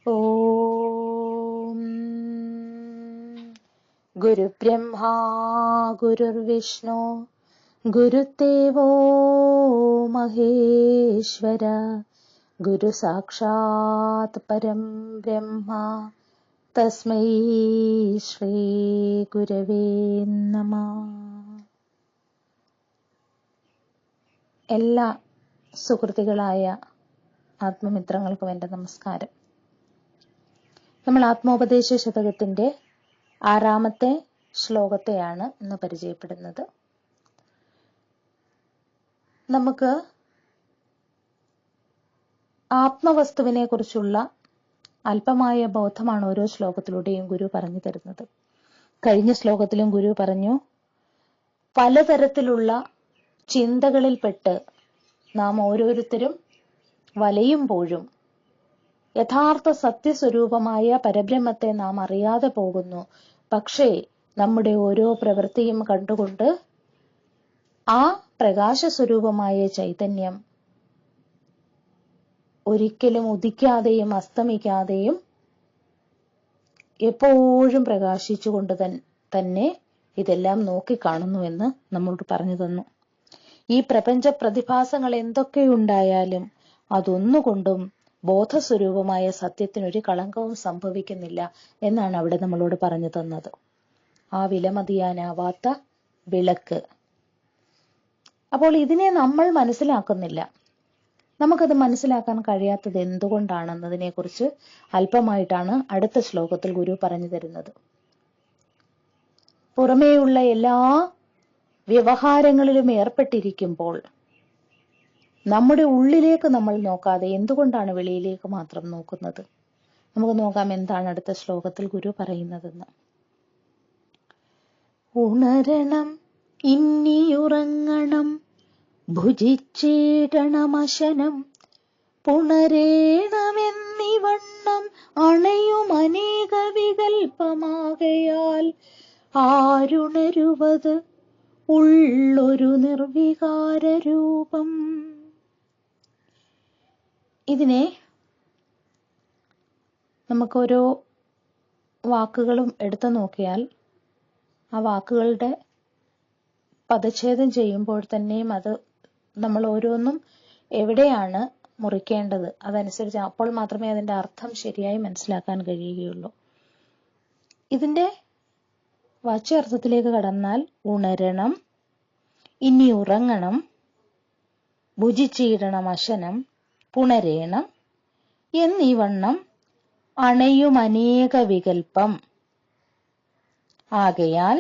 ഓം ഗുരുബ്രഹ്മാ ഗുരുർവിഷ്ണു ഗുരുദേവോ മഹേശ്വര ഗുരു സാക്ഷാത് പരം ബ്രഹ്മ തസ്മൈ ശ്രീ ഗുരവേ നമഃ. എല്ലാ സുഹൃത്തുക്കളായ ആത്മമിത്രങ്ങൾക്കും എൻ്റെ നമസ്കാരം. നമ്മൾ ആത്മോപദേശ ശതകത്തിന്റെ 6ാമത്തെ ശ്ലോകത്തെയാണ് ഇന്ന് പരിചയപ്പെടുന്നത്. നമുക്ക് ആത്മവസ്തുവിനെ കുറിച്ചുള്ള അല്പമായ ബോധമാണ് ഓരോ ശ്ലോകത്തിലൂടെയും ഗുരു പറഞ്ഞു തരുന്നത്. കഴിഞ്ഞ ശ്ലോകത്തിലും ഗുരു പറഞ്ഞു, പലതരത്തിലുള്ള ചിന്തകളിൽപ്പെട്ട് നാം ഓരോരുത്തരും വലയുമ്പോഴും യഥാർത്ഥ സത്യസ്വരൂപമായ പരബ്രഹ്മത്തെ നാം അറിയാതെ പോകുന്നു. പക്ഷേ നമ്മുടെ ഓരോ പ്രവൃത്തിയും കണ്ടുകൊണ്ട് ആ പ്രകാശസ്വരൂപമായ ചൈതന്യം ഒരിക്കലും ഉദിക്കാതെയും അസ്തമിക്കാതെയും എപ്പോഴും പ്രകാശിച്ചുകൊണ്ട് തന്നെ ഇതെല്ലാം നോക്കിക്കാണുന്നുവെന്ന് നമ്മളോട് പറഞ്ഞു തന്നു. ഈ പ്രപഞ്ച പ്രതിഭാസങ്ങൾ എന്തൊക്കെയുണ്ടായാലും അതൊന്നുകൊണ്ടും ബോധസ്വരൂപമായ സത്യത്തിനൊരു കളങ്കവും സംഭവിക്കുന്നില്ല എന്നാണ് അവിടെ നമ്മളോട് പറഞ്ഞു തന്നത്. ആ വിലമതിയാനാവാത്ത വിളക്ക്. അപ്പോൾ ഇതിനെ നമ്മൾ മനസ്സിലാക്കുന്നില്ല. നമുക്കത് മനസ്സിലാക്കാൻ കഴിയാത്തത് എന്തുകൊണ്ടാണെന്നതിനെ കുറിച്ച് അല്പമായിട്ടാണ് അടുത്ത ശ്ലോകത്തിൽ ഗുരു പറഞ്ഞു തരുന്നത്. പുറമേയുള്ള എല്ലാ വ്യവഹാരങ്ങളിലും ഏർപ്പെട്ടിരിക്കുമ്പോൾ നമ്മുടെ ഉള്ളിലേക്ക് നമ്മൾ നോക്കാതെ എന്തുകൊണ്ടാണ് വെളിയിലേക്ക് മാത്രം നോക്കുന്നത്? നമുക്ക് നോക്കാം എന്താണ് അടുത്ത ശ്ലോകത്തിൽ ഗുരു പറയുന്നതെന്ന്. ഉണരണം ഇന്നിയുറങ്ങണം ഭുജിച്ചേടണമശനം പുണരേണമെന്നിവണ്ണം അണയും അനേക വികൽപ്പമാകയാൽ ആരുണരുവത് ഉള്ളൊരു നിർവികാര രൂപം. ഇതിനെ നമുക്കോരോ വാക്കുകളും എടുത്തു നോക്കിയാൽ ആ വാക്കുകളുടെ പദച്ഛേദം ചെയ്യുമ്പോൾ തന്നെയും അത് നമ്മൾ ഓരോന്നും എവിടെയാണ് മുറിക്കേണ്ടത് അതനുസരിച്ച് അപ്പോൾ മാത്രമേ അതിന്റെ അർത്ഥം ശരിയായി മനസ്സിലാക്കാൻ കഴിയുകയുള്ളൂ. ഇതിന്റെ വാച്യാർത്ഥത്തിലേക്ക് കടന്നാൽ ഉണരണം, ഇനി ഉറങ്ങണം, ഭുജിച്ചിടണം അശനം, പുണരേണം എന്നീവണ്ണം അണയും അനേക വികൽപ്പം ആകയാൽ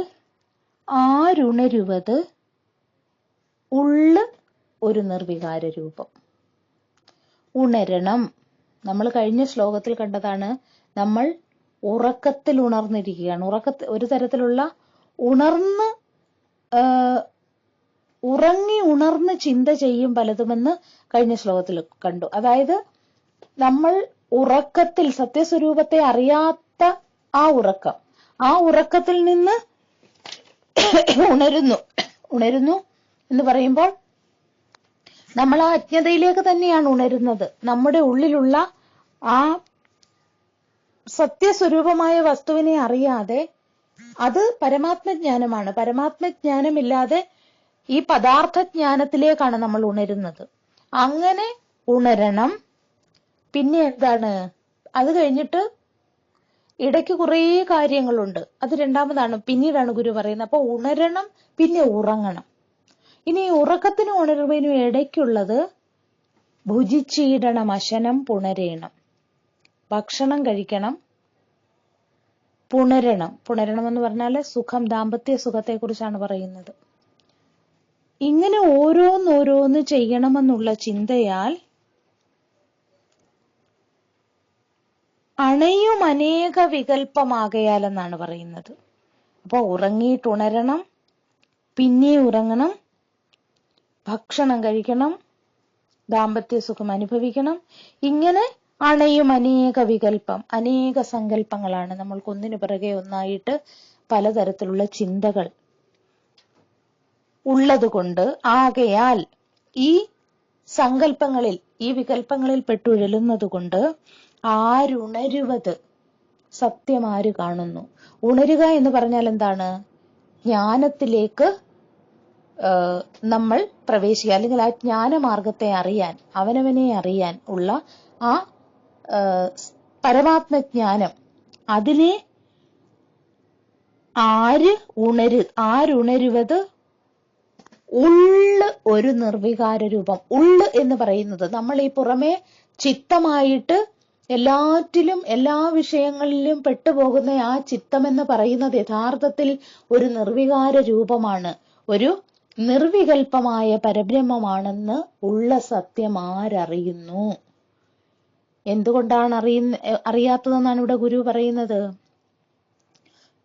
ആരുണരുവത് ഉള്ള് ഒരു നിർവികാര രൂപം. ഉണരണം, നമ്മൾ കഴിഞ്ഞ ശ്ലോകത്തിൽ കണ്ടതാണ്, നമ്മൾ ഉറക്കത്തിൽ ഉണർന്നിരിക്കുകയാണ്. ഒരു തരത്തിലുള്ള ഉറങ്ങി ഉണർന്ന് ചിന്ത ചെയ്യും പലതുമെന്ന് കഴിഞ്ഞ ശ്ലോകത്തിൽ കണ്ടു. അതായത് നമ്മൾ ഉറക്കത്തിൽ സത്യസ്വരൂപത്തെ അറിയാത്ത ആ ഉറക്കത്തിൽ നിന്ന് ഉണരുന്നു എന്ന് പറയുമ്പോൾ നമ്മൾ ആ അജ്ഞതയിലേക്ക് തന്നെയാണ് ഉണരുന്നത്. നമ്മുടെ ഉള്ളിലുള്ള ആ സത്യസ്വരൂപമായ വസ്തുവിനെ അറിയാതെ, അത് പരമാത്മജ്ഞാനമാണ്. പരമാത്മജ്ഞാനമില്ലാതെ ഈ പദാർത്ഥജ്ഞാനത്തിലേക്കാണ് നമ്മൾ ഉണരുന്നത്. അങ്ങനെ ഉണരണം. പിന്നെ എന്താണ്? അത് കഴിഞ്ഞിട്ട് ഇടയ്ക്ക് കുറേ കാര്യങ്ങളുണ്ട്. അത് രണ്ടാമതാണ്, പിന്നീടാണ് ഗുരു പറയുന്നത്. അപ്പൊ ഉണരണം, പിന്നെ ഉറങ്ങണം. ഇനി ഉറക്കത്തിനും ഉണർവിനും ഇടയ്ക്കുള്ളത് ഭുജിച്ചിടണം അശനം പുണരേണം. ഭക്ഷണം കഴിക്കണം, പുണരണം. പുണരണം എന്ന് പറഞ്ഞാൽ സുഖം, ദാമ്പത്യ സുഖത്തെ കുറിച്ചാണ് പറയുന്നത്. ഇങ്ങനെ ഓരോന്നോരോന്ന് ചെയ്യണമെന്നുള്ള ചിന്തയാൽ അണയും അനേക വികൽപ്പമാകയാൽ എന്നാണ് പറയുന്നത്. അപ്പൊ ഉറങ്ങിയിട്ടുണരണം, പിന്നെ ഉറങ്ങണം, ഭക്ഷണം കഴിക്കണം, ദാമ്പത്യ സുഖം അനുഭവിക്കണം. ഇങ്ങനെ അണയും അനേക വികൽപ്പം, അനേക സങ്കല്പങ്ങളാണ്. നമ്മൾക്കൊന്നിനു പിറകെ ഒന്നായിട്ട് പലതരത്തിലുള്ള ചിന്തകൾ ഉള്ളതുകൊണ്ട്, ആകയാൽ ഈ സങ്കല്പങ്ങളിൽ, ഈ വികല്പങ്ങളിൽ പെട്ടുഴലുന്നത് കൊണ്ട് ആരുണരുവത്, സത്യം ആര് കാണുന്നു. ഉണരുക എന്ന് പറഞ്ഞാൽ എന്താണ്? ജ്ഞാനത്തിലേക്ക് നമ്മൾ പ്രവേശിക്കുക, അല്ലെങ്കിൽ ആ ജ്ഞാനമാർഗത്തെ അറിയാൻ, അവനവനെ അറിയാൻ ഉള്ള ആ പരമാത്മജ്ഞാനം, അതിനെ ആരുണരുവത് ഉള്ള് ഒരു നിർവികാര രൂപം. ഉള്ള് എന്ന് പറയുന്നത് നമ്മൾ ഈ പുറമെ ചിത്തമായിട്ട് എല്ലാറ്റിലും എല്ലാ വിഷയങ്ങളിലും പെട്ടുപോകുന്ന ആ ചിത്തം എന്ന് പറയുന്നത് യഥാർത്ഥത്തിൽ ഒരു നിർവികാര രൂപമാണ്, ഒരു നിർവികൽപമായ പരബ്രഹ്മമാണെന്ന് ഉള്ള സത്യം ആരറിയുന്നു. എന്തുകൊണ്ടാണ് അറിയാത്തതെന്നാണ് ഇവിടെ ഗുരു പറയുന്നത്.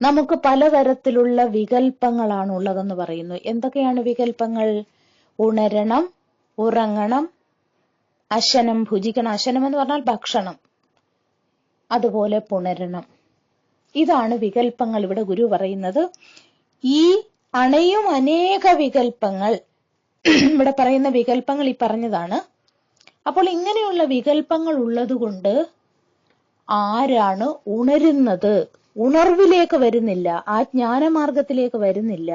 നമുക്ക് പലതരത്തിലുള്ള വികൽപ്പങ്ങളാണ് ഉള്ളതെന്ന് പറയുന്നു. എന്തൊക്കെയാണ് വികൽപ്പങ്ങൾ? ഉണരണം, ഉറങ്ങണം, അശനം ഭുജിക്കണം, അശനം എന്ന് പറഞ്ഞാൽ ഭക്ഷണം, അതുപോലെ പുണരണം. ഇതാണ് വികൽപ്പങ്ങൾ ഇവിടെ ഗുരു പറയുന്നത്. ഈ അണയും അനേക വികൽപ്പങ്ങൾ, ഇവിടെ പറയുന്ന വികൽപ്പങ്ങൾ ഈ പറഞ്ഞതാണ്. അപ്പോൾ ഇങ്ങനെയുള്ള വികൽപ്പങ്ങൾ ഉള്ളത് കൊണ്ട് ആരാണ് ഉണരുന്നത്, ഉണർവിലേക്ക് വരുന്നില്ല, ആ ജ്ഞാനമാർഗത്തിലേക്ക് വരുന്നില്ല.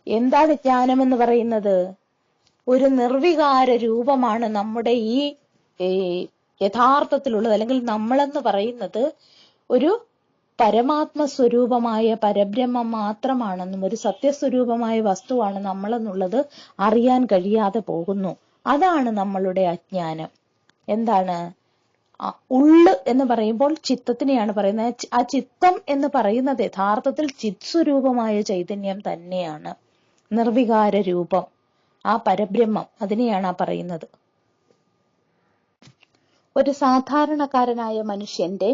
എന്താണ് ജ്ഞാനം എന്ന് പറയുന്നത്? ഒരു നിർവികാര രൂപമാണ് നമ്മുടെ ഈ യഥാർത്ഥത്തിലുള്ളത്, അല്ലെങ്കിൽ നമ്മളെന്ന് പറയുന്നത് ഒരു പരമാത്മ സ്വരൂപമായ പരബ്രഹ്മം മാത്രമാണെന്നും ഒരു സത്യസ്വരൂപമായ വസ്തുവാണ് നമ്മളെന്നുള്ളത് അറിയാൻ കഴിയാതെ പോകുന്നു. അതാണ് നമ്മളുടെ അജ്ഞാനം. എന്താണ്? ഉള്ള് എന്ന് പറയുമ്പോൾ ചിത്തത്തിനെയാണ് പറയുന്നത്. ആ ചിത്തം എന്ന് പറയുന്നത് യഥാർത്ഥത്തിൽ ചിത് സ്വരൂപമായ ചൈതന്യം തന്നെയാണ്, നിർവികാര രൂപം, ആ പരബ്രഹ്മം, അതിനെയാണ് പറയുന്നത്. ഒരു സാധാരണക്കാരനായ മനുഷ്യന്റെ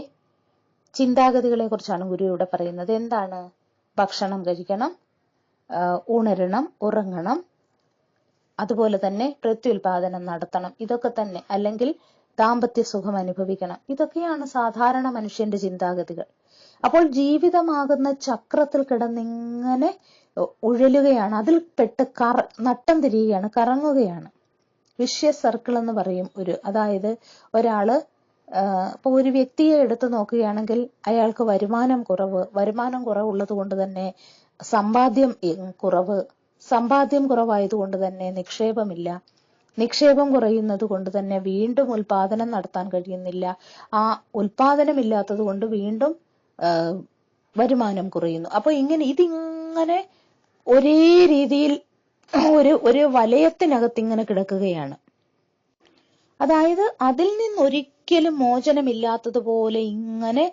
ചിന്താഗതികളെ കുറിച്ചാണ് ഗുരു ഇവിടെ പറയുന്നത്. എന്താണ്? ഭക്ഷണം കഴിക്കണം, ഉണരണം, ഉറങ്ങണം, അതുപോലെ തന്നെ പ്രത്യുൽപാദനം നടത്തണം, ഇതൊക്കെ തന്നെ, അല്ലെങ്കിൽ ദാമ്പത്യ സുഖം അനുഭവിക്കണം. ഇതൊക്കെയാണ് സാധാരണ മനുഷ്യന്റെ ചിന്താഗതികൾ. അപ്പോൾ ജീവിതമാകുന്ന ചക്രത്തിൽ കിടന്നിങ്ങനെ ഉഴലുകയാണ്, അതിൽ പെട്ട് നട്ടം തിരിയുകയാണ്, കറങ്ങുകയാണ്. വിഷ്യസ് സർക്കിൾ എന്ന് പറയും. അതായത് ഒരാള് ഇപ്പൊ ഒരു വ്യക്തിയെ എടുത്തു നോക്കുകയാണെങ്കിൽ അയാൾക്ക് വരുമാനം കുറവുള്ളത് കൊണ്ട് തന്നെ സമ്പാദ്യം കുറവായതുകൊണ്ട് തന്നെ നിക്ഷേപമില്ല, നിക്ഷേപം കുറയുന്നത് കൊണ്ട് തന്നെ വീണ്ടും ഉൽപാദനം നടത്താൻ കഴിയുന്നില്ല, ആ ഉൽപാദനമില്ലാത്തത് കൊണ്ട് വീണ്ടും വരുമാനം കുറയുന്നു. അപ്പൊ ഇതിങ്ങനെ ഒരേ രീതിയിൽ ഒരു വലയത്തിനകത്ത് ഇങ്ങനെ കിടക്കുകയാണ്. അതായത് അതിൽ നിന്നൊരിക്കലും മോചനമില്ലാത്തതുപോലെ ഇങ്ങനെ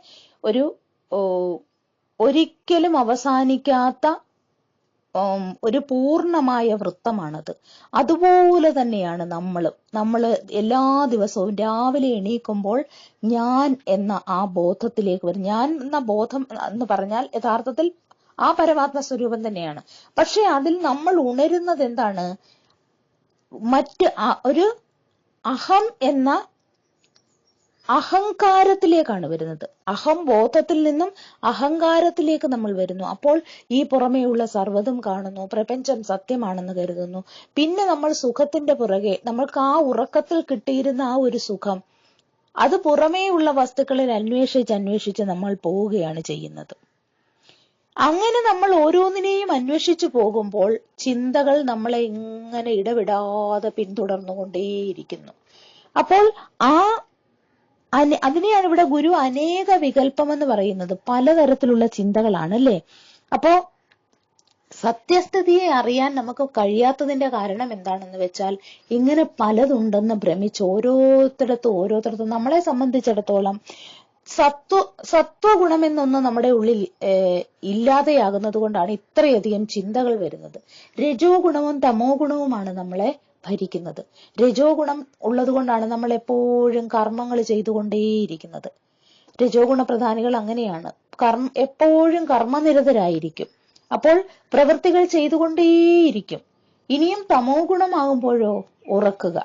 ഒരിക്കലും അവസാനിക്കാത്ത ഒരു പൂർണ്ണമായ വൃത്തമാണത്. അതുപോലെ തന്നെയാണ് നമ്മള് എല്ലാ ദിവസവും രാവിലെ എണീക്കുമ്പോൾ ഞാൻ എന്ന ആ ബോധത്തിലേക്ക് വരും. ഞാൻ എന്ന ബോധം എന്ന് പറഞ്ഞാൽ യഥാർത്ഥത്തിൽ ആ പരമാത്മ സ്വരൂപം തന്നെയാണ്. പക്ഷെ അതിൽ നമ്മൾ ഉണരുന്നത് എന്താണ്? ഒരു അഹം എന്ന അഹങ്കാരത്തിലേക്കാണ് വരുന്നത്. ബോധത്തിൽ നിന്നും അഹങ്കാരത്തിലേക്ക് നമ്മൾ വരുന്നു. അപ്പോൾ ഈ പുറമേയുള്ള സർവ്വതും കാണുന്നു, പ്രപഞ്ചം സത്യമാണെന്ന് കരുതുന്നു. പിന്നെ നമ്മൾ സുഖത്തിന്റെ പുറകെ, നമ്മൾക്ക് ആ ഉറക്കത്തിൽ കിട്ടിയിരുന്ന ആ ഒരു സുഖം, അത് പുറമേയുള്ള വസ്തുക്കളിൽ അന്വേഷിച്ച് നമ്മൾ പോവുകയാണ് ചെയ്യുന്നത്. അങ്ങനെ നമ്മൾ ഓരോന്നിനെയും അന്വേഷിച്ചു പോകുമ്പോൾ ചിന്തകൾ നമ്മളെ ഇങ്ങനെ ഇടവിടാതെ പിന്തുടർന്നുകൊണ്ടേയിരിക്കുന്നു. അപ്പോൾ അതിനെയാണ് ഇവിടെ ഗുരു അനേക വികല്പം എന്ന് പറയുന്നത്. പലതരത്തിലുള്ള ചിന്തകളാണ്, അല്ലേ? അപ്പോ സത്യസ്ഥിതിയെ അറിയാൻ നമുക്ക് കഴിയാത്തതിന്റെ കാരണം എന്താണെന്ന് വെച്ചാൽ ഇങ്ങനെ പലതുണ്ടെന്ന് ഭ്രമിച്ച് ഓരോരുത്തടത്തും നമ്മളെ സംബന്ധിച്ചിടത്തോളം സത്വഗുണം എന്നൊന്ന് നമ്മുടെ ഉള്ളിൽ ഇല്ലാതെയാകുന്നത് കൊണ്ടാണ് ഇത്രയധികം ചിന്തകൾ വരുന്നത്. രജോ ഗുണവും തമോ ഗുണവുമാണ് നമ്മളെ ഭരിക്കുന്നത്. രജോ ഗുണം ഉള്ളത് കൊണ്ടാണ് നമ്മൾ എപ്പോഴും കർമ്മങ്ങൾ ചെയ്തുകൊണ്ടേയിരിക്കുന്നത്. രജോ ഗുണ പ്രധാനികൾ അങ്ങനെയാണ്, എപ്പോഴും കർമ്മനിരതരായിരിക്കും. അപ്പോൾ പ്രവൃത്തികൾ ചെയ്തുകൊണ്ടേയിരിക്കും. ഇനിയും തമോ ഗുണമാകുമ്പോഴോ ഉറങ്ങുക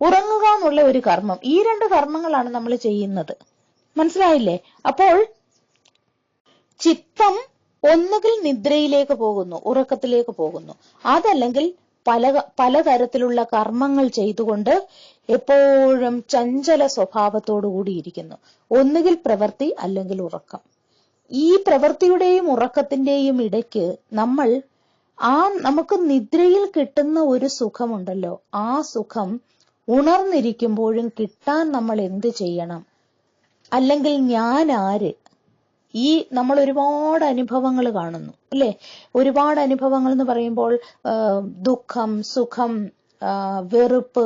എന്നുള്ള ഒരു കർമ്മം. ഈ രണ്ട് കർമ്മങ്ങളാണ് നമ്മൾ ചെയ്യുന്നത്. മനസ്സിലായില്ലേ? അപ്പോൾ ചിത്തം ഒന്നുകിൽ നിദ്രയിലേക്ക് പോകുന്നു, ഉറക്കത്തിലേക്ക് പോകുന്നു, അതല്ലെങ്കിൽ പലതരത്തിലുള്ള കർമ്മങ്ങൾ ചെയ്തുകൊണ്ട് എപ്പോഴും ചഞ്ചല സ്വഭാവത്തോടു കൂടിയിരിക്കുന്നു. ഒന്നുകിൽ പ്രവൃത്തി, അല്ലെങ്കിൽ ഉറക്കം. ഈ പ്രവൃത്തിയുടെയും ഉറക്കത്തിന്റെയും ഇടയ്ക്ക് നമുക്ക് നിദ്രയിൽ കിട്ടുന്ന ഒരു സുഖമുണ്ടല്ലോ, ആ സുഖം ഉണർന്നിരിക്കുമ്പോഴും കിട്ടാൻ നമ്മൾ എന്ത് ചെയ്യണം? അല്ലെങ്കിൽ ഞാൻ ആര്? നമ്മൾ ഒരുപാട് അനുഭവങ്ങൾ കാണുന്നു അല്ലെ? ഒരുപാട് അനുഭവങ്ങൾ എന്ന് പറയുമ്പോൾ ദുഃഖം, സുഖം, വെറുപ്പ്,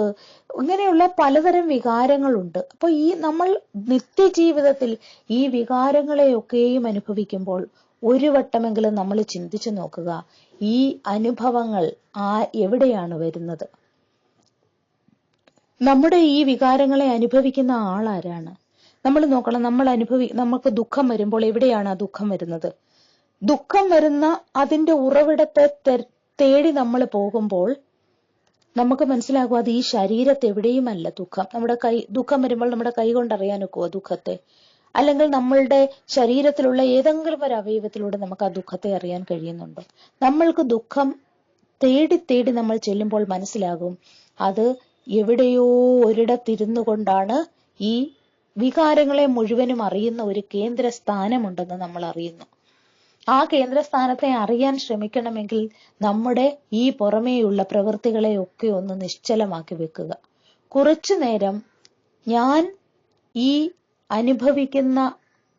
ഇങ്ങനെയുള്ള പലതരം വികാരങ്ങളുണ്ട്. അപ്പൊ നമ്മൾ നിത്യജീവിതത്തിൽ ഈ വികാരങ്ങളെയൊക്കെയും അനുഭവിക്കുമ്പോൾ ഒരു വട്ടമെങ്കിലും നമ്മൾ ചിന്തിച്ചു നോക്കുക, ഈ അനുഭവങ്ങൾ എവിടെയാണ് വരുന്നത്? നമ്മുടെ ഈ വികാരങ്ങളെ അനുഭവിക്കുന്ന ആളാരാണ്? നമ്മൾ നോക്കണം. നമുക്ക് ദുഃഖം വരുമ്പോൾ എവിടെയാണ് ആ ദുഃഖം വരുന്നത്? ദുഃഖം വരുന്ന അതിന്റെ ഉറവിടത്തെ തേടി നമ്മൾ പോകുമ്പോൾ നമുക്ക് മനസ്സിലാകും അത് ഈ ശരീരത്തെ എവിടെയുമല്ല ദുഃഖം. ദുഃഖം വരുമ്പോൾ നമ്മുടെ കൈ കൊണ്ടറിയാൻ ഒക്കുവോ ദുഃഖത്തെ? അല്ലെങ്കിൽ നമ്മളുടെ ശരീരത്തിലുള്ള ഏതെങ്കിലും ഒരു അവയവത്തിലൂടെ നമുക്ക് ആ ദുഃഖത്തെ അറിയാൻ കഴിയുന്നുണ്ടോ? നമ്മൾക്ക് ദുഃഖം തേടി തേടി നമ്മൾ ചെല്ലുമ്പോൾ മനസ്സിലാകും അത് എവിടെയോ ഒരിടത്തിരുന്നു കൊണ്ടാണ് ഈ വികാരങ്ങളെ മുഴുവനും അറിയുന്ന ഒരു കേന്ദ്രസ്ഥാനമുണ്ടെന്ന് നമ്മൾ അറിയുന്നു. ആ കേന്ദ്രസ്ഥാനത്തെ അറിയാൻ ശ്രമിക്കണമെങ്കിൽ നമ്മുടെ ഈ പുറമേയുള്ള പ്രവൃത്തികളെയൊക്കെ ഒന്ന് നിശ്ചലമാക്കി വെക്കുക. കുറച്ചു നേരം ഞാൻ ഈ അനുഭവിക്കുന്ന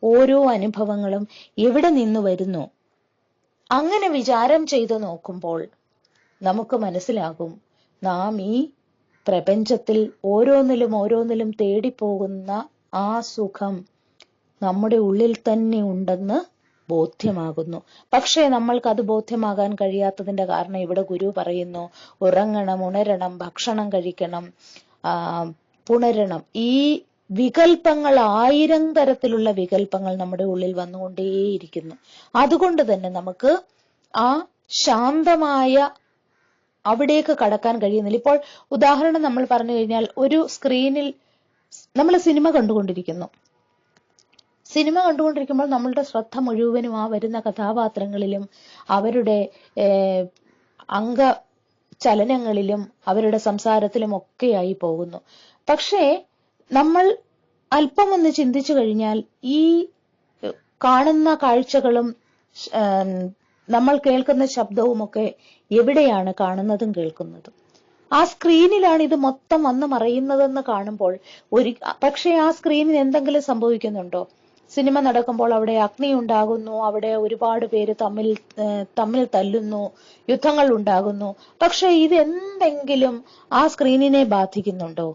ഓരോ അനുഭവങ്ങളും എവിടെ നിന്ന് വരുന്നു, അങ്ങനെ വിചാരം ചെയ്തു നോക്കുമ്പോൾ നമുക്ക് മനസ്സിലാകും നാം ഈ പ്രപഞ്ചത്തിൽ ഓരോന്നിലും തേടിപ്പോകുന്ന ആ സുഖം നമ്മുടെ ഉള്ളിൽ തന്നെ ഉണ്ടെന്ന് ബോധ്യമാകുന്നു. പക്ഷേ നമ്മൾക്കത് ബോധ്യമാകാൻ കഴിയാത്തതിന്റെ കാരണം ഇവിടെ ഗുരു പറയുന്നു, ഉറങ്ങണം, ഉണരണം, ഭക്ഷണം കഴിക്കണം, പുണരണം. ഈ വികൽപ്പങ്ങൾ, 1000 തരത്തിലുള്ള വികൽപ്പങ്ങൾ നമ്മുടെ ഉള്ളിൽ വന്നുകൊണ്ടേയിരിക്കുന്നു. അതുകൊണ്ട് തന്നെ നമുക്ക് ആ ശാന്തമായ അവിടേക്ക് കടക്കാൻ കഴിയുന്നില്ല. ഇപ്പോൾ ഉദാഹരണം നമ്മൾ പറഞ്ഞു കഴിഞ്ഞാൽ, ഒരു സ്ക്രീനിൽ നമ്മൾ സിനിമ കണ്ടുകൊണ്ടിരിക്കുമ്പോൾ നമ്മളുടെ ശ്രദ്ധ മുഴുവനും ആ വരുന്ന കഥാപാത്രങ്ങളിലും അവരുടെ അംഗചലനങ്ങളിലും അവരുടെ സംസാരത്തിലും ഒക്കെയായി പോകുന്നു. പക്ഷേ നമ്മൾ അല്പം ഒന്ന് ചിന്തിച്ചു കഴിഞ്ഞാൽ ഈ കാണുന്ന കാഴ്ചകളും നമ്മൾ കേൾക്കുന്ന ശബ്ദവുമൊക്കെ എവിടെയാണ് കാണുന്നതും കേൾക്കുന്നതും? ആ സ്ക്രീനിലാണ് ഇത് മൊത്തം വന്ന് മറയുന്നതെന്ന് കാണുമ്പോൾ പക്ഷേ ആ സ്ക്രീനിൽ എന്തെങ്കിലും സംഭവിക്കുന്നുണ്ടോ? സിനിമ നടക്കുമ്പോൾ അവിടെ അഗ്നി ഉണ്ടാകുന്നു, അവിടെ ഒരുപാട് പേര് തമ്മിൽ തല്ലുന്നു, യുദ്ധങ്ങൾ ഉണ്ടാകുന്നു. പക്ഷെ ഇത് എന്തെങ്കിലും ആ സ്ക്രീനിനെ ബാധിക്കുന്നുണ്ടോ?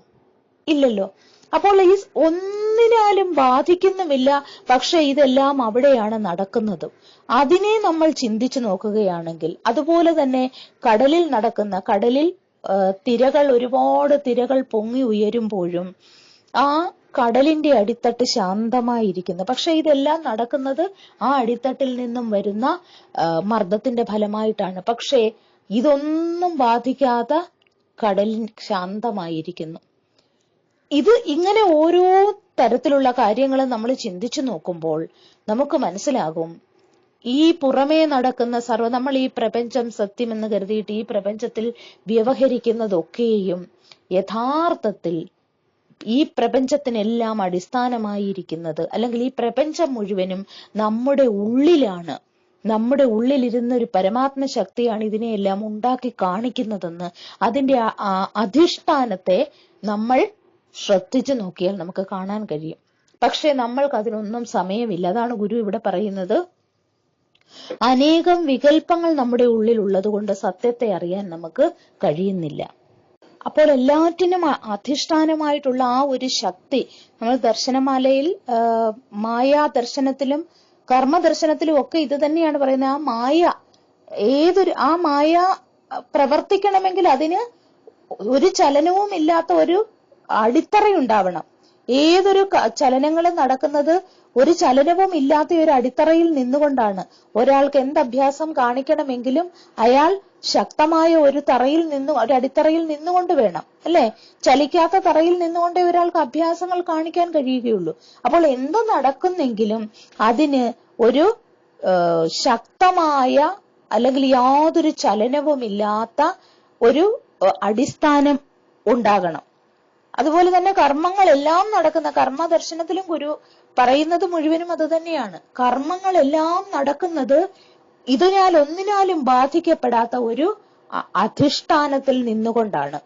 ഇല്ലല്ലോ. അപ്പോൾ ഈ ഒന്നിനാലും ബാധിക്കുന്നുമില്ല. പക്ഷെ ഇതെല്ലാം അവിടെയാണ് നടക്കുന്നത്. അതിനെ നമ്മൾ ചിന്തിച്ചു നോക്കുകയാണെങ്കിൽ, അതുപോലെ തന്നെ കടലിൽ ഒരുപാട് തിരകൾ പൊങ്ങി ഉയരുമ്പോഴും ആ കടലിന്റെ അടിത്തട്ട് ശാന്തമായിരിക്കുന്നു. പക്ഷെ ഇതെല്ലാം നടക്കുന്നത് ആ അടിത്തട്ടിൽ നിന്നും വരുന്ന മർദ്ദത്തിന്റെ ഫലമായിട്ടാണ്. പക്ഷേ ഇതൊന്നും ബാധിക്കാതെ കടലിൽ ശാന്തമായിരിക്കുന്നു. ഇങ്ങനെ ഓരോ തരത്തിലുള്ള കാര്യങ്ങൾ നമ്മൾ ചിന്തിച്ചു നോക്കുമ്പോൾ നമുക്ക് മനസ്സിലാകും, ഈ പുറമേ നടക്കുന്ന നമ്മൾ ഈ പ്രപഞ്ചം സത്യമെന്ന് കരുതിയിട്ട് ഈ പ്രപഞ്ചത്തിൽ വ്യവഹരിക്കുന്നതൊക്കെയും യഥാർത്ഥത്തിൽ ഈ പ്രപഞ്ചത്തിനെല്ലാം അടിസ്ഥാനമായിരിക്കുന്നത്, അല്ലെങ്കിൽ ഈ പ്രപഞ്ചം മുഴുവനും നമ്മുടെ ഉള്ളിലാണ്. നമ്മുടെ ഉള്ളിലിരുന്ന ഒരു പരമാത്മ ശക്തിയാണ് ഇതിനെയെല്ലാം ഉണ്ടാക്കി കാണിക്കുന്നതെന്ന്, അതിന്റെ അധിഷ്ഠാനത്തെ നമ്മൾ ശ്രദ്ധിച്ചു നോക്കിയാൽ നമുക്ക് കാണാൻ കഴിയും. പക്ഷെ നമ്മൾക്ക് അതിനൊന്നും സമയമില്ല. അതാണ് ഗുരു ഇവിടെ പറയുന്നത്, അനേകം വികൽപ്പങ്ങൾ നമ്മുടെ ഉള്ളിൽ ഉള്ളത് കൊണ്ട് സത്യത്തെ അറിയാൻ നമുക്ക് കഴിയുന്നില്ല. അപ്പോൾ എല്ലാറ്റിനും അധിഷ്ഠാനമായിട്ടുള്ള ആ ഒരു ശക്തി, നമ്മൾ ദർശനമാലയിൽ മായാദർശനത്തിലും കർമ്മദർശനത്തിലും ഒക്കെ ഇത് തന്നെയാണ് പറയുന്നത്. ആ മായ പ്രവർത്തിക്കണമെങ്കിൽ അതിന് ഒരു ചലനവും ഇല്ലാത്ത ഒരു അടിത്തറയുണ്ടാവണം. ഏതൊരു ചലനങ്ങളും നടക്കുന്നത് ഒരു ചലനവും ഇല്ലാത്ത ഒരു അടിത്തറയിൽ നിന്നുകൊണ്ടാണ്. ഒരാൾക്ക് എന്ത് അഭ്യാസം കാണിക്കണമെങ്കിലും അയാൾ ശക്തമായ ഒരു അടിത്തറയിൽ നിന്നുകൊണ്ട് വേണം, അല്ലെ? ചലിക്കാത്ത തറയിൽ നിന്നുകൊണ്ടേ ഒരാൾക്ക് അഭ്യാസങ്ങൾ കാണിക്കാൻ കഴിയുകയുള്ളൂ. അപ്പോൾ എന്ത് നടക്കുന്നെങ്കിലും അതിന് ഒരു ശക്തമായ അല്ലെങ്കിൽ യാതൊരു ചലനവുമില്ലാത്ത ഒരു അടിസ്ഥാനം ഉണ്ടാകണം. അതുപോലെ തന്നെ കർമ്മങ്ങളെല്ലാം നടക്കുന്ന കർമ്മദർശനത്തിലും ഗുരു പറയുന്നത് മുഴുവനും അത് തന്നെയാണ്. കർമ്മങ്ങളെല്ലാം നടക്കുന്നത് ഇതിനാൽ ഒന്നിനാലും ബാധിക്കപ്പെടാത്ത ഒരു അധിഷ്ഠാനത്തിൽ നിന്നുകൊണ്ടാണ്.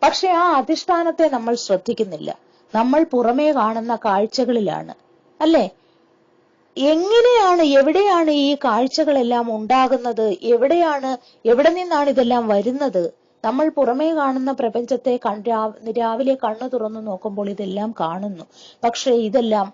പക്ഷെ ആ അധിഷ്ഠാനത്തെ നമ്മൾ ശ്രദ്ധിക്കുന്നില്ല. നമ്മൾ പുറമേ കാണുന്ന കാഴ്ചകളിലാണ്, അല്ലേ? എങ്ങനെയാണ്, എവിടെയാണ് ഈ കാഴ്ചകളെല്ലാം ഉണ്ടാകുന്നത്? എവിടെ നിന്നാണ് ഇതെല്ലാം വരുന്നത്? നമ്മൾ പുറമേ കാണുന്ന പ്രപഞ്ചത്തെ രാവിലെ കണ്ണു തുറന്നു നോക്കുമ്പോൾ ഇതെല്ലാം കാണുന്നു. പക്ഷെ ഇതെല്ലാം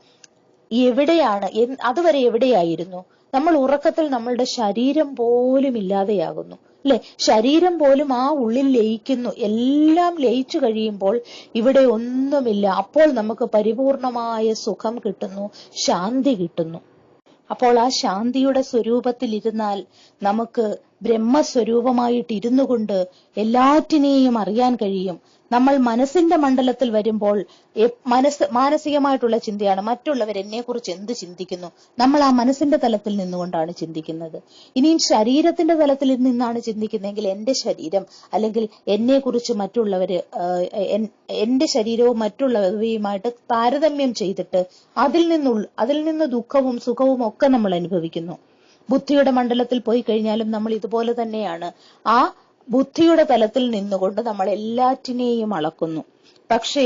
എവിടെയാണ്? അതുവരെ എവിടെയായിരുന്നു? നമ്മൾ ഉറക്കത്തിൽ നമ്മളുടെ ശരീരം പോലും ഇല്ലാതെയാകുന്നു, അല്ലെ? ശരീരം പോലും ആ ഉള്ളിൽ ലയിക്കുന്നു. എല്ലാം ലയിച്ചു കഴിയുമ്പോൾ ഇവിടെ ഒന്നുമില്ല. അപ്പോൾ നമുക്ക് പരിപൂർണമായ സുഖം കിട്ടുന്നു, ശാന്തി കിട്ടുന്നു. അപ്പോൾ ആ ശാന്തിയുടെ സ്വരൂപത്തിൽ ഇരുന്നാൽ നമുക്ക് ബ്രഹ്മസ്വരൂപമായിട്ട് ഇരുന്നു കൊണ്ട് എല്ലാറ്റിനെയും അറിയാൻ കഴിയും. നമ്മൾ മനസ്സിന്റെ മണ്ഡലത്തിൽ വരുമ്പോൾ മാനസികമായിട്ടുള്ള ചിന്തയാണ്. മറ്റുള്ളവർ എന്നെ കുറിച്ച് എന്ത് ചിന്തിക്കുന്നു? നമ്മൾ ആ മനസ്സിന്റെ തലത്തിൽ നിന്നുകൊണ്ടാണ് ചിന്തിക്കുന്നത്. ഇനിയും ശരീരത്തിന്റെ തലത്തിൽ നിന്നാണ് ചിന്തിക്കുന്നതെങ്കിൽ എന്റെ ശരീരം, അല്ലെങ്കിൽ എന്നെ കുറിച്ച് മറ്റുള്ളവര്, എന്റെ ശരീരവും മറ്റുള്ളവയുമായിട്ട് താരതമ്യം ചെയ്തിട്ട് അതിൽ നിന്ന് ദുഃഖവും സുഖവും ഒക്കെ നമ്മൾ അനുഭവിക്കുന്നു. ബുദ്ധിയുടെ മണ്ഡലത്തിൽ പോയി കഴിഞ്ഞാലും നമ്മൾ ഇതുപോലെ തന്നെയാണ്. ആ ബുദ്ധിയുടെ തലത്തിൽ നിന്നുകൊണ്ട് നമ്മൾ എല്ലാറ്റിനെയും അളക്കുന്നു. പക്ഷേ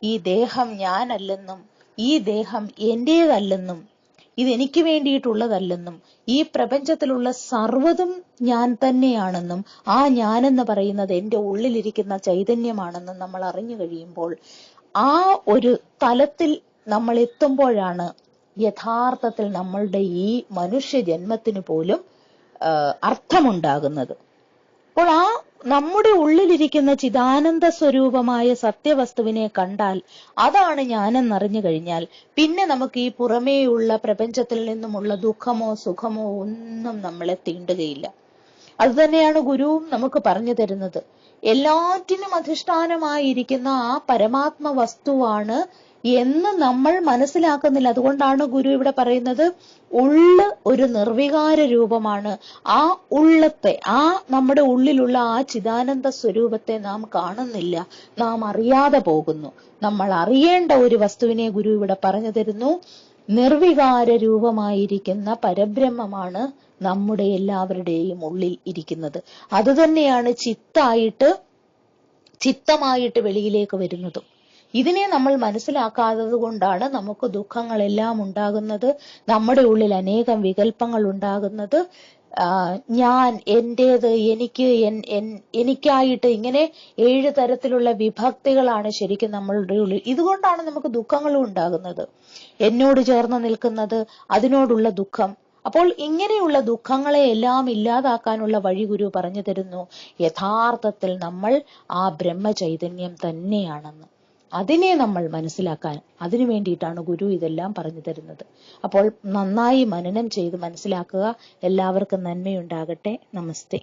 ഈ ദേഹം ഞാനല്ലെന്നും, ഈ ദേഹം എന്റേതല്ലെന്നും, ഇതെനിക്ക് വേണ്ടിയിട്ടുള്ളതല്ലെന്നും, ഈ പ്രപഞ്ചത്തിലുള്ള സർവ്വതും ഞാൻ തന്നെയാണെന്നും, ആ ഞാനെന്ന് പറയുന്നത് എന്റെ ഉള്ളിലിരിക്കുന്ന ചൈതന്യമാണെന്നും നമ്മൾ അറിഞ്ഞു കഴിയുമ്പോൾ, ആ ഒരു തലത്തിൽ നമ്മൾ എത്തുമ്പോഴാണ് യഥാർത്ഥത്തിൽ നമ്മളുടെ ഈ മനുഷ്യ ജന്മത്തിന് പോലും അർത്ഥമുണ്ടാകുന്നത്. അപ്പോൾ ആ നമ്മുടെ ഉള്ളിലിരിക്കുന്ന ചിദാനന്ദ സ്വരൂപമായ സത്യവസ്തുവിനെ കണ്ടാൽ, അതാണ് ഞാനെന്നറിഞ്ഞു കഴിഞ്ഞാൽ, പിന്നെ നമുക്ക് ഈ പുറമേയുള്ള പ്രപഞ്ചത്തിൽ നിന്നുമുള്ള ദുഃഖമോ സുഖമോ ഒന്നും നമ്മളെ തീണ്ടുകയില്ല. അതുതന്നെയാണ് ഗുരുവും നമുക്ക് പറഞ്ഞു തരുന്നത്. എല്ലാറ്റിനും അധിഷ്ഠാനമായിരിക്കുന്ന ആ പരമാത്മ വസ്തുവാണ് എന്ന് നമ്മൾ മനസ്സിലാക്കുന്നില്ല. അതുകൊണ്ടാണ് ഗുരു ഇവിടെ പറയുന്നത്, ഉള്ള് ഒരു നിർവികാര രൂപമാണ്. ആ ഉള്ളത്തെ, ആ നമ്മുടെ ഉള്ളിലുള്ള ആ ചിദാനന്ദ സ്വരൂപത്തെ നാം കാണുന്നില്ല, നാം അറിയാതെ പോകുന്നു. നമ്മൾ അറിയേണ്ട ഒരു വസ്തുവിനെ ഗുരു ഇവിടെ പറഞ്ഞു തരുന്നു. നിർവികാര രൂപമായിരിക്കുന്ന പരബ്രഹ്മമാണ് നമ്മുടെ എല്ലാവരുടെയും ഉള്ളിൽ ഇരിക്കുന്നത്. അതുതന്നെയാണ് ചിത്തമായിട്ട് വെളിയിലേക്ക് വരുന്നതും. ഇതിനെ നമ്മൾ മനസ്സിലാക്കാത്തത് കൊണ്ടാണ് നമുക്ക് ദുഃഖങ്ങളെല്ലാം ഉണ്ടാകുന്നത്, നമ്മുടെ ഉള്ളിൽ അനേകം വികല്പങ്ങൾ ഉണ്ടാകുന്നത്. ഞാൻ, എന്റേത്, എനിക്ക്, എനിക്കായിട്ട്, ഇങ്ങനെ 7 തരത്തിലുള്ള വിഭക്തികളാണ് ശരിക്കും നമ്മളുടെ ഉള്ളിൽ. ഇതുകൊണ്ടാണ് നമുക്ക് ദുഃഖങ്ങളും ഉണ്ടാകുന്നത്. എന്നോട് ചേർന്ന് നിൽക്കുന്നത്, അതിനോടുള്ള ദുഃഖം. അപ്പോൾ ഇങ്ങനെയുള്ള ദുഃഖങ്ങളെ എല്ലാം ഇല്ലാതാക്കാനുള്ള വഴി ഗുരു പറഞ്ഞു തരുന്നു. യഥാർത്ഥത്തിൽ നമ്മൾ ആ ബ്രഹ്മചൈതന്യം തന്നെയാണെന്ന്. അതിനെ നമ്മൾ മനസ്സിലാക്കാൻ, അതിനു വേണ്ടിയിട്ടാണ് ഗുരു ഇതെല്ലാം പറഞ്ഞു തരുന്നത്. അപ്പോൾ നന്നായി മനനം ചെയ്ത് മനസ്സിലാക്കുക. എല്ലാവർക്കും നന്മയുണ്ടാകട്ടെ. നമസ്തേ.